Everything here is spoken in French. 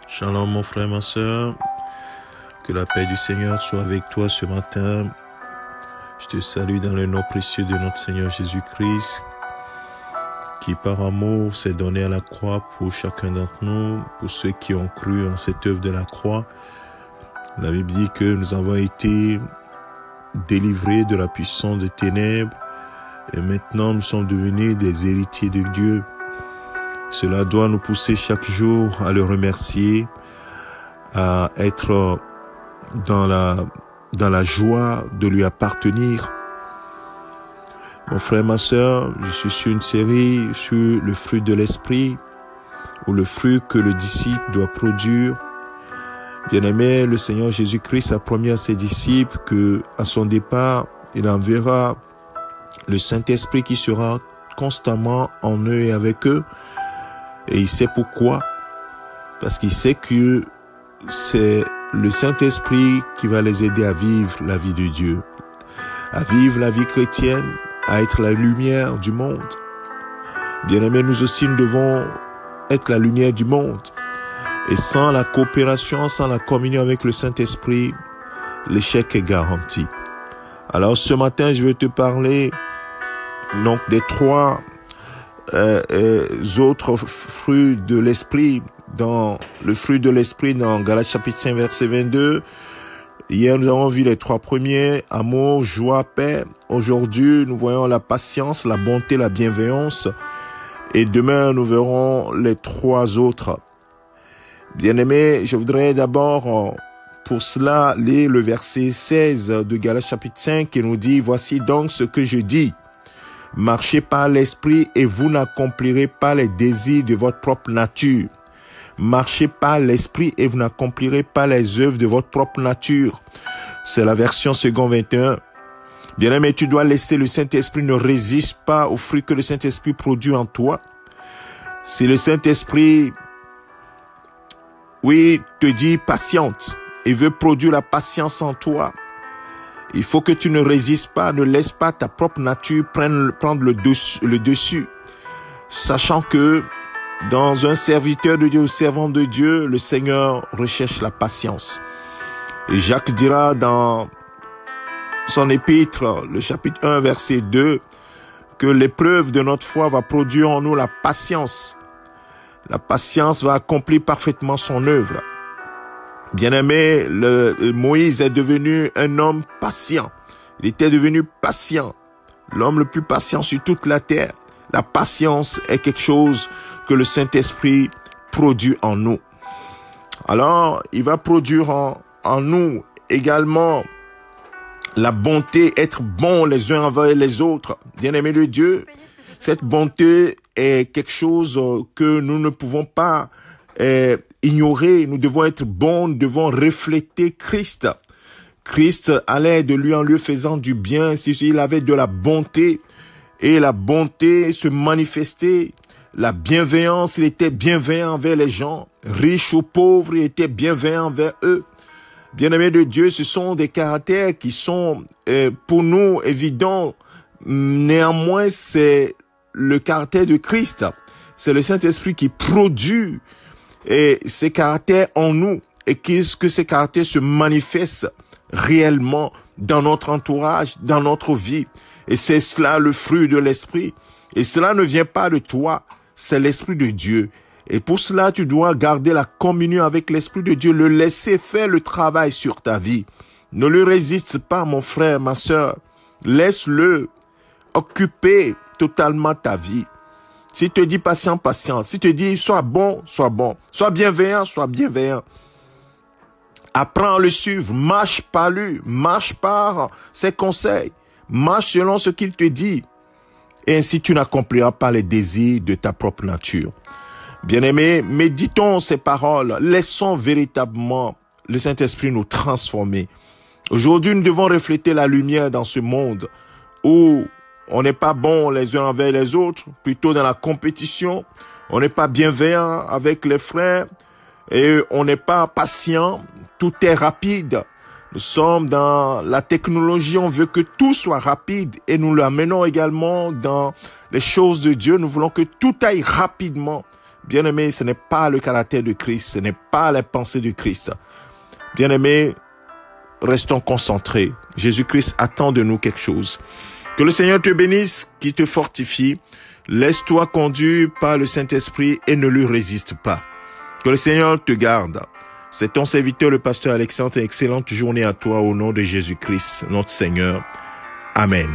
Shalom mon frère, ma soeur, que la paix du Seigneur soit avec toi ce matin. Je te salue dans le nom précieux de notre Seigneur Jésus-Christ, qui par amour s'est donné à la croix pour chacun d'entre nous, pour ceux qui ont cru en cette œuvre de la croix. La Bible dit que nous avons été délivrés de la puissance des ténèbres et maintenant nous sommes devenus des héritiers de Dieu. Cela doit nous pousser chaque jour à le remercier, à être dans la joie de lui appartenir. Mon frère, ma sœur, je suis sur une série sur le fruit de l'esprit, ou le fruit que le disciple doit produire. Bien-aimé, le Seigneur Jésus-Christ a promis à ses disciples que, à son départ, il enverra le Saint-Esprit qui sera constamment en eux et avec eux. Et il sait pourquoi. Parce qu'il sait que c'est le Saint-Esprit qui va les aider à vivre la vie de Dieu, à vivre la vie chrétienne, à être la lumière du monde. Bien-aimés, nous aussi, nous devons être la lumière du monde. Et sans la coopération, sans la communion avec le Saint-Esprit, l'échec est garanti. Alors ce matin, je vais te parler donc des trois autres fruits de l'esprit, dans le fruit de l'esprit dans Galates chapitre 5 verset 22. Hier nous avons vu les trois premiers: amour, joie, paix. Aujourd'hui nous voyons la patience, la bonté, la bienveillance, et demain nous verrons les trois autres. Bien-aimés, je voudrais d'abord pour cela lire le verset 16 de Galates chapitre 5 qui nous dit: voici donc ce que je dis. Marchez par l'esprit et vous n'accomplirez pas les désirs de votre propre nature. Marchez par l'esprit et vous n'accomplirez pas les œuvres de votre propre nature. C'est la version second 21. Bien-aimé, tu dois laisser le Saint-Esprit ne résiste pas aux fruits que le Saint-Esprit produit en toi. Si le Saint-Esprit, te dit patiente et veut produire la patience en toi, il faut que tu ne résistes pas, ne laisse pas ta propre nature prendre le dessus, sachant que dans un serviteur de Dieu ou servant de Dieu, le Seigneur recherche la patience. Et Jacques dira dans son épître, le chapitre 1, verset 2, que l'épreuve de notre foi va produire en nous la patience. La patience va accomplir parfaitement son œuvre. Bien-aimé, Moïse est devenu un homme patient. Il était devenu patient. L'homme le plus patient sur toute la terre. La patience est quelque chose que le Saint-Esprit produit en nous. Alors, il va produire en nous également la bonté, être bons les uns envers les autres. Bien-aimé de Dieu, cette bonté est quelque chose que nous ne pouvons pas ignorer. Nous devons être bons, nous devons refléter Christ. Christ allait de lieu en lieu faisant du bien. Il avait de la bonté et la bonté se manifestait. La bienveillance, il était bienveillant envers les gens. Riches ou pauvres, il était bienveillant envers eux. Bien-aimés de Dieu, ce sont des caractères qui sont pour nous évidents. Néanmoins, c'est le caractère de Christ. C'est le Saint-Esprit qui produit ces caractères en nous et que ces caractères se manifestent réellement dans notre entourage, dans notre vie. Et c'est cela le fruit de l'esprit. Et cela ne vient pas de toi, c'est l'Esprit de Dieu. Et pour cela, tu dois garder la communion avec l'Esprit de Dieu, le laisser faire le travail sur ta vie. Ne lui résiste pas, mon frère, ma sœur. Laisse-le occuper totalement ta vie. S'il te dit patient, patient. S'il te dit sois bon, sois bon. Sois bienveillant, sois bienveillant. Apprends à le suivre. Marche par lui. Marche par ses conseils. Marche selon ce qu'il te dit. Et ainsi tu n'accompliras pas les désirs de ta propre nature. Bien-aimés, méditons ces paroles. Laissons véritablement le Saint-Esprit nous transformer. Aujourd'hui, nous devons refléter la lumière dans ce monde où on n'est pas bon les uns envers les autres, plutôt dans la compétition. On n'est pas bienveillant avec les frères et on n'est pas patient. Tout est rapide. Nous sommes dans la technologie, on veut que tout soit rapide et nous l'amenons également dans les choses de Dieu. Nous voulons que tout aille rapidement. Bien-aimé, ce n'est pas le caractère de Christ, ce n'est pas la pensée de Christ. Bien-aimé, restons concentrés. Jésus-Christ attend de nous quelque chose. Que le Seigneur te bénisse, qu'il te fortifie. Laisse-toi conduire par le Saint-Esprit et ne lui résiste pas. Que le Seigneur te garde. C'est ton serviteur, le pasteur Alexandre. Excellente journée à toi au nom de Jésus-Christ, notre Seigneur. Amen.